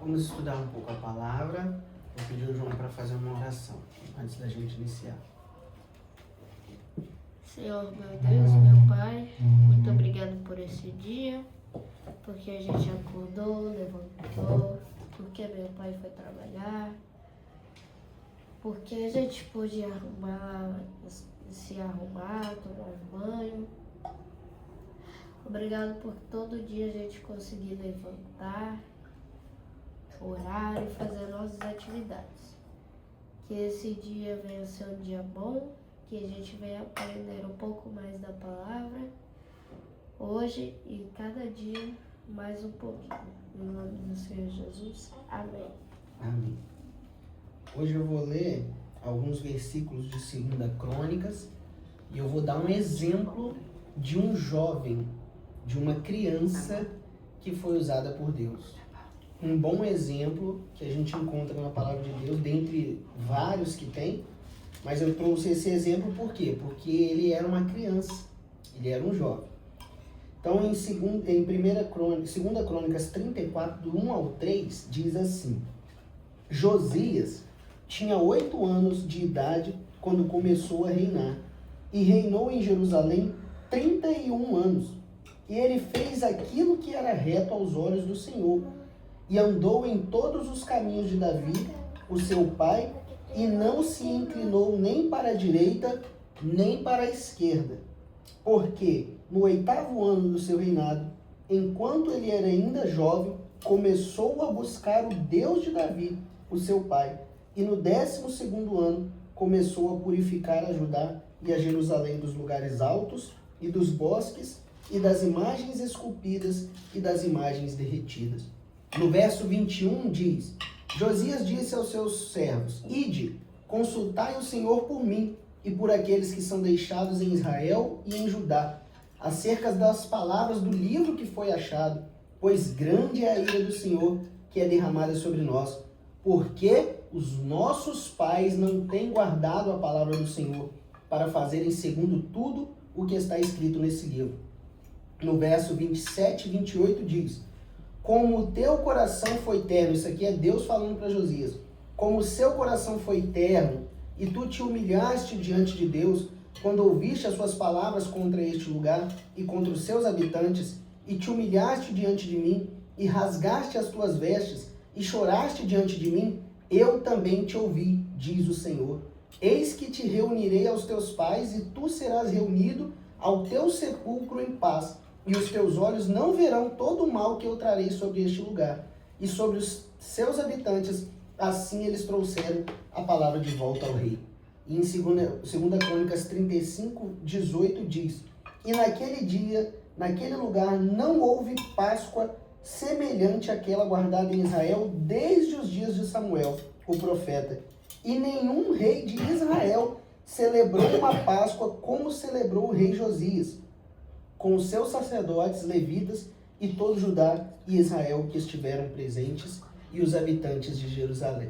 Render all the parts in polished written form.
Vamos estudar um pouco a palavra. Vou pedir ao João para fazer uma oração antes da gente iniciar. Senhor, meu Deus, meu Pai, muito obrigado por esse dia, porque a gente acordou, levantou, porque meu pai foi trabalhar, porque a gente pôde se arrumar, tomar um banho. Obrigado por todo dia a gente conseguir levantar, orar e fazer nossas atividades. Que esse dia venha ser um dia bom, que a gente venha aprender um pouco mais da palavra hoje e cada dia mais um pouquinho. Em nome do Senhor Jesus. Amém. Amém. Hoje eu vou ler alguns versículos de 2 Crônicas e eu vou dar um exemplo de um jovem, de uma criança que foi usada por Deus. Um bom exemplo que a gente encontra na palavra de Deus, dentre vários que tem, mas eu trouxe esse exemplo por quê? Porque ele era uma criança, ele era um jovem. Então, em 2 Crônicas 34, do 1 ao 3, diz assim: Josias tinha 8 anos de idade quando começou a reinar, e reinou em Jerusalém 31 anos. E ele fez aquilo que era reto aos olhos do Senhor, e andou em todos os caminhos de Davi, o seu pai, e não se inclinou nem para a direita, nem para a esquerda. Porque no 8º ano do seu reinado, enquanto ele era ainda jovem, começou a buscar o Deus de Davi, o seu pai, e no 12º ano começou a purificar a Judá e a Jerusalém dos lugares altos e dos bosques e das imagens esculpidas e das imagens derretidas. No verso 21 diz: Josias disse aos seus servos: Ide, consultai o Senhor por mim e por aqueles que são deixados em Israel e em Judá, acerca das palavras do livro que foi achado, pois grande é a ira do Senhor que é derramada sobre nós, porque os nossos pais não têm guardado a palavra do Senhor, para fazerem segundo tudo o que está escrito nesse livro. No verso 27 e 28 diz: Como o teu coração foi terno, isso aqui é Deus falando para Josias, como o seu coração foi terno, e tu te humilhaste diante de Deus, quando ouviste as suas palavras contra este lugar e contra os seus habitantes, e te humilhaste diante de mim, e rasgaste as tuas vestes, e choraste diante de mim, eu também te ouvi, diz o Senhor. Eis que te reunirei aos teus pais, e tu serás reunido ao teu sepulcro em paz, e os teus olhos não verão todo o mal que eu trarei sobre este lugar, e sobre os seus habitantes. Assim eles trouxeram a palavra de volta ao rei. E em 2 Crônicas 35, 18 diz: E naquele dia, naquele lugar, não houve Páscoa semelhante àquela guardada em Israel desde os dias de Samuel, o profeta. E nenhum rei de Israel celebrou uma Páscoa como celebrou o rei Josias, com os seus sacerdotes, levitas e todo Judá e Israel que estiveram presentes, e os habitantes de Jerusalém.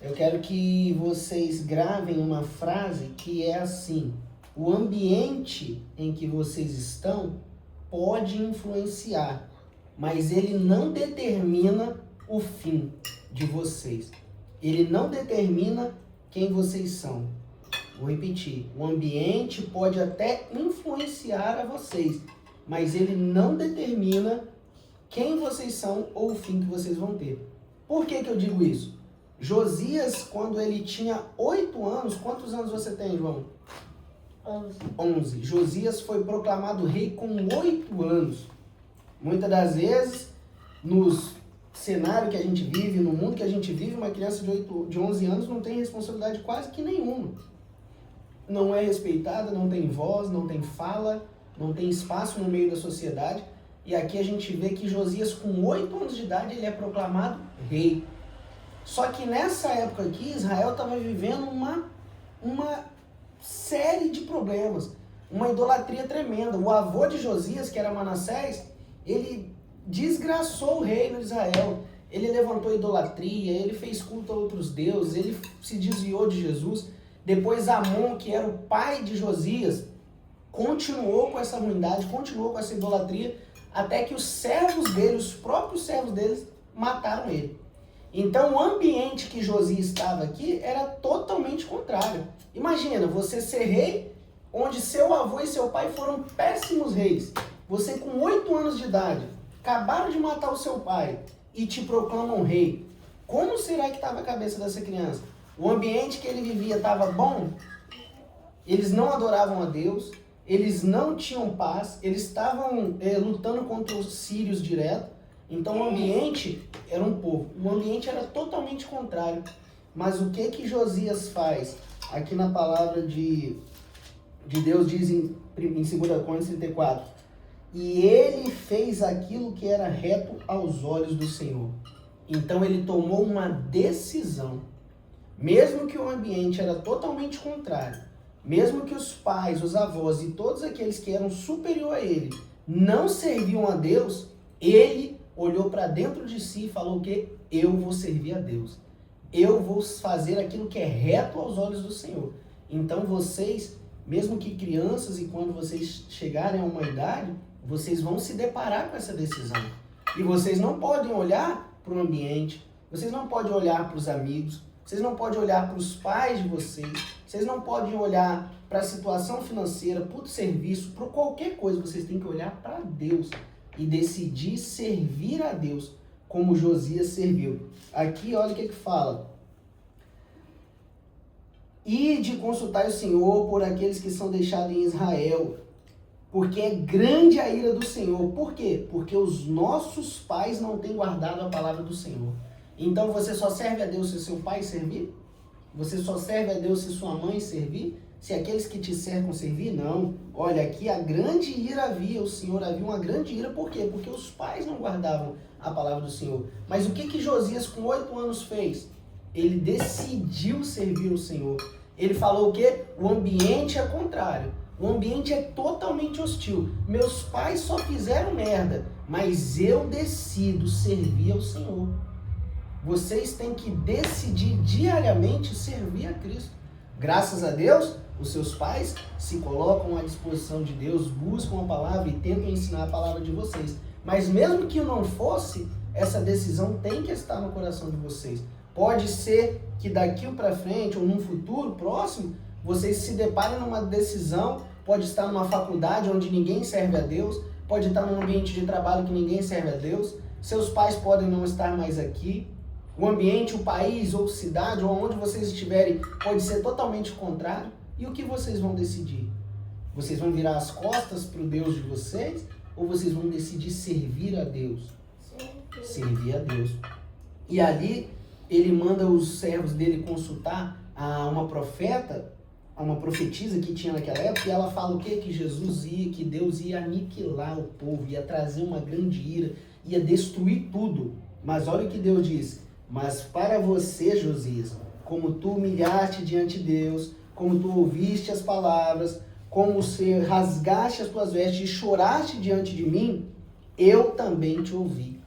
Eu quero que vocês gravem uma frase que é assim: o ambiente em que vocês estão pode influenciar, mas ele não determina o fim de vocês. Ele não determina quem vocês são. Vou repetir: o ambiente pode até influenciar a vocês, mas ele não determina quem vocês são ou o fim que vocês vão ter. Por que eu digo isso? Josias, quando ele tinha 8 anos, quantos anos você tem, João? 11. Josias foi proclamado rei com 8 anos. Muitas das vezes, no cenário que a gente vive, no mundo que a gente vive, uma criança de 11 anos não tem responsabilidade quase que nenhuma. Não é respeitada, não tem voz, não tem fala, não tem espaço no meio da sociedade. E aqui a gente vê que Josias, com 8 anos de idade, ele é proclamado rei. Só que nessa época aqui, Israel estava vivendo uma série de problemas, uma idolatria tremenda. O avô de Josias, que era Manassés, ele desgraçou o reino de Israel. Ele levantou idolatria, ele fez culto a outros deuses, ele se desviou de Jesus. Depois Amon, que era o pai de Josias, continuou com essa ruindade, continuou com essa idolatria, até que os servos dele, os próprios servos deles, mataram ele. Então o ambiente que Josias estava aqui era totalmente contrário. Imagina, você ser rei, onde seu avô e seu pai foram péssimos reis. Você com 8 anos de idade, acabaram de matar o seu pai e te proclamam rei. Como será que estava a cabeça dessa criança? O ambiente que ele vivia estava bom? Eles não adoravam a Deus, eles não tinham paz, eles estavam lutando contra os sírios direto. Então o ambiente era um povo, o ambiente era totalmente contrário. Mas o que Josias faz? Aqui na palavra de Deus diz em 2 Crônicas 34, e ele fez aquilo que era reto aos olhos do Senhor. Então ele tomou uma decisão, mesmo que o ambiente era totalmente contrário, mesmo que os pais, os avós e todos aqueles que eram superior a ele não serviam a Deus, ele olhou para dentro de si e falou que eu vou servir a Deus. Eu vou fazer aquilo que é reto aos olhos do Senhor. Então vocês, mesmo que crianças, e quando vocês chegarem a uma idade, vocês vão se deparar com essa decisão. E vocês não podem olhar para o ambiente, vocês não podem olhar para os amigos, vocês não podem olhar para os pais de vocês não podem olhar para a situação financeira, para o serviço, para qualquer coisa. Vocês têm que olhar para Deus e decidir servir a Deus como Josias serviu. Aqui, olha o que fala. Ide consultar o Senhor por aqueles que são deixados em Israel, porque é grande a ira do Senhor. Por quê? Porque os nossos pais não têm guardado a palavra do Senhor. Então você só serve a Deus se seu pai servir? Você só serve a Deus se sua mãe servir? Se aqueles que te cercam servir? Não. Olha, aqui a grande ira havia, o Senhor havia uma grande ira. Por quê? Porque os pais não guardavam a palavra do Senhor. Mas o que Josias com 8 anos fez? Ele decidiu servir o Senhor. Ele falou o quê? O ambiente é contrário. O ambiente é totalmente hostil. Meus pais só fizeram merda, mas eu decido servir ao Senhor. Vocês têm que decidir diariamente servir a Cristo. Graças a Deus, os seus pais se colocam à disposição de Deus, buscam a palavra e tentam ensinar a palavra de vocês. Mas mesmo que não fosse, essa decisão tem que estar no coração de vocês. Pode ser que daqui para frente ou num futuro próximo, vocês se deparem numa decisão, pode estar numa faculdade onde ninguém serve a Deus, pode estar num ambiente de trabalho que ninguém serve a Deus, seus pais podem não estar mais aqui, o ambiente, o país ou cidade ou onde vocês estiverem pode ser totalmente contrário. E o que vocês vão decidir? Vocês vão virar as costas para o Deus de vocês ou vocês vão decidir servir a Deus? Servir a Deus. E ali ele manda os servos dele consultar a uma profeta, a uma profetisa que tinha naquela época, e ela fala o quê? Que Jesus ia, que Deus ia aniquilar o povo, ia trazer uma grande ira, ia destruir tudo. Mas olha o que Deus diz. Mas para você, Josias, como tu humilhaste diante de Deus, como tu ouviste as palavras, como se rasgaste as tuas vestes e choraste diante de mim, eu também te ouvi.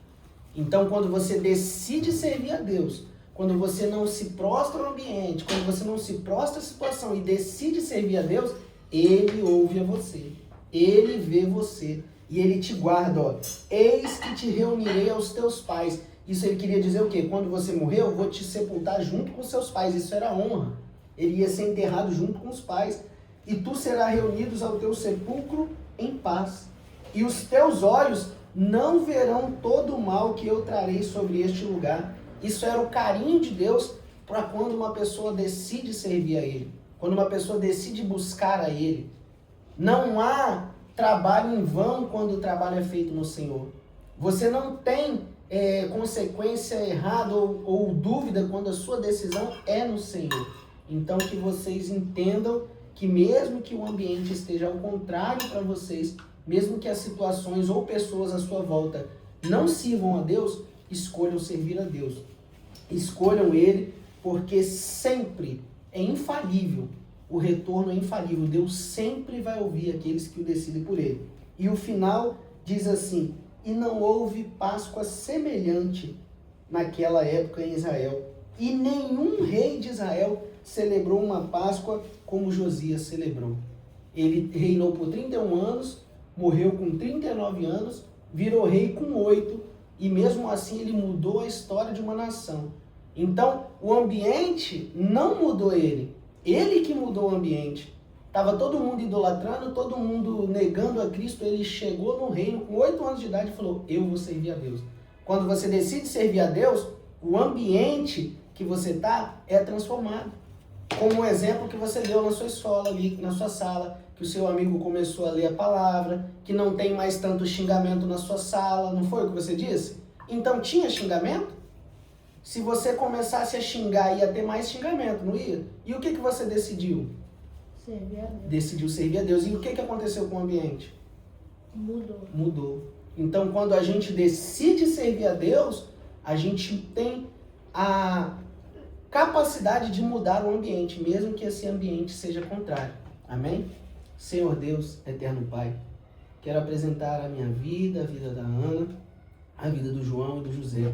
Então, quando você decide servir a Deus, quando você não se prostra no ambiente, quando você não se prostra à situação e decide servir a Deus, Ele ouve a você, Ele vê você e Ele te guarda. Ó. Eis que te reunirei aos teus pais. Isso ele queria dizer o quê? Quando você morrer, eu vou te sepultar junto com seus pais. Isso era honra. Ele ia ser enterrado junto com os pais. E tu serás reunidos ao teu sepulcro em paz. E os teus olhos não verão todo o mal que eu trarei sobre este lugar. Isso era o carinho de Deus para quando uma pessoa decide servir a Ele. Quando uma pessoa decide buscar a Ele. Não há trabalho em vão quando o trabalho é feito no Senhor. Você não tem consequência errada ou dúvida quando a sua decisão é no Senhor. Então que vocês entendam que mesmo que o ambiente esteja ao contrário para vocês, mesmo que as situações ou pessoas à sua volta não sirvam a Deus, escolham servir a Deus. Escolham Ele, porque sempre é infalível, o retorno é infalível. Deus sempre vai ouvir aqueles que o decidem por Ele. E o final diz assim: e não houve Páscoa semelhante naquela época em Israel. E nenhum rei de Israel celebrou uma Páscoa como Josias celebrou. Ele reinou por 31 anos, morreu com 39 anos, virou rei com 8, e mesmo assim ele mudou a história de uma nação. Então, o ambiente não mudou ele que mudou o ambiente. Estava todo mundo idolatrando, todo mundo negando a Cristo, ele chegou no reino com 8 anos de idade e falou, eu vou servir a Deus. Quando você decide servir a Deus, o ambiente que você está é transformado. Como o exemplo que você deu na sua escola ali, na sua sala, que o seu amigo começou a ler a palavra, que não tem mais tanto xingamento na sua sala, não foi o que você disse? Então tinha xingamento? Se você começasse a xingar, ia ter mais xingamento, não ia? E o que você decidiu? Servir a Deus. Decidiu servir a Deus. E o que aconteceu com o ambiente? Mudou. Então, quando a gente decide servir a Deus, a gente tem a capacidade de mudar o ambiente, mesmo que esse ambiente seja contrário. Amém? Senhor Deus, eterno Pai, quero apresentar a minha vida, a vida da Ana, a vida do João e do José.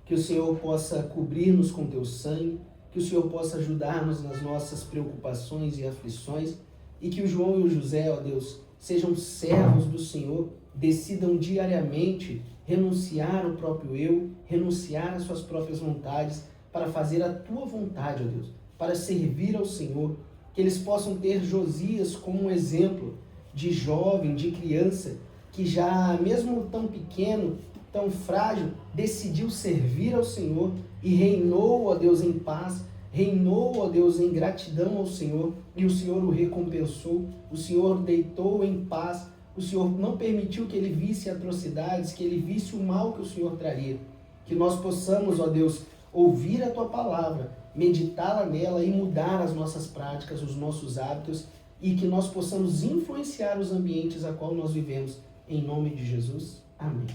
Que o Senhor possa cobrir-nos com teu sangue, que o Senhor possa ajudar-nos nas nossas preocupações e aflições, e que o João e o José, ó Deus, sejam servos do Senhor, decidam diariamente renunciar ao próprio eu, renunciar às suas próprias vontades, para fazer a tua vontade, ó Deus, para servir ao Senhor, que eles possam ter Josias como um exemplo de jovem, de criança, que já, mesmo tão pequeno, tão frágil, decidiu servir ao Senhor e reinou, ó Deus, em paz, reinou, ó Deus, em gratidão ao Senhor, e o Senhor o recompensou, o Senhor o deitou em paz, o Senhor não permitiu que ele visse atrocidades, que ele visse o mal que o Senhor traria. Que nós possamos, ó Deus, ouvir a tua palavra, meditá-la nela e mudar as nossas práticas, os nossos hábitos, e que nós possamos influenciar os ambientes a qual nós vivemos. Em nome de Jesus. Amém.